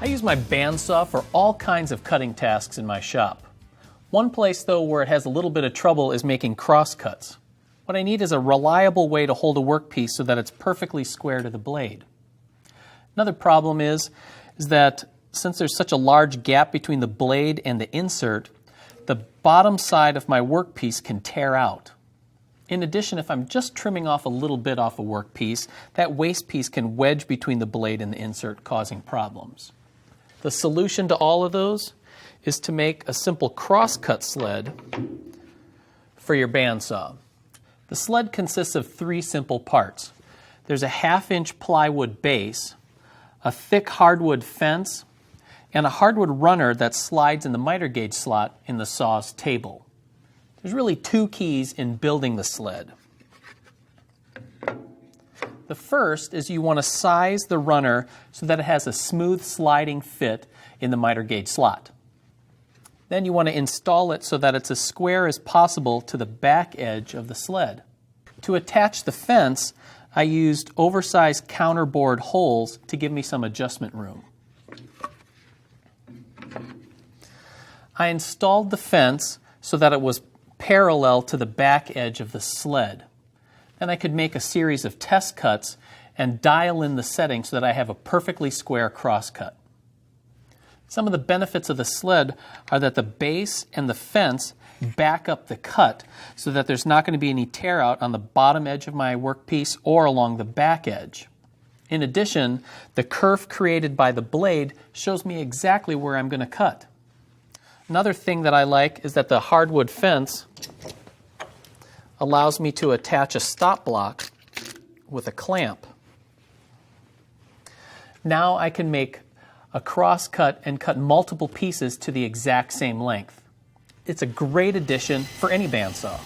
I use my bandsaw for all kinds of cutting tasks in my shop. One place, though, where it has a little bit of trouble is making crosscuts. What I need is a reliable way to hold a workpiece so that it's perfectly square to the blade. Another problem is that since there's such a large gap between the blade and the insert, the bottom side of my workpiece can tear out. In addition, if I'm just trimming off a little bit off a workpiece, that waste piece can wedge between the blade and the insert, causing problems. The solution to all of those is to make a simple crosscut sled for your bandsaw. The sled consists of three simple parts. There's a 1/2-inch plywood base, a thick hardwood fence, and a hardwood runner that slides in the miter gauge slot in the saw's table. There's really two keys in building the sled. The first is you want to size the runner so that it has a smooth sliding fit in the miter gauge slot. Then you want to install it so that it's as square as possible to the back edge of the sled. To attach the fence, I used oversized counterbore holes to give me some adjustment room. I installed the fence so that it was parallel to the back edge of the sled. Then I could make a series of test cuts and dial in the setting so that I have a perfectly square crosscut. Some of the benefits of the sled are that the base and the fence back up the cut so that there's not going to be any tear out on the bottom edge of my workpiece or along the back edge. In addition, the curve created by the blade shows me exactly where I'm going to cut. Another thing that I like is that the hardwood fence allows me to attach a stop block with a clamp. Now I can make a cross cut and cut multiple pieces to the exact same length. It's a great addition for any bandsaw.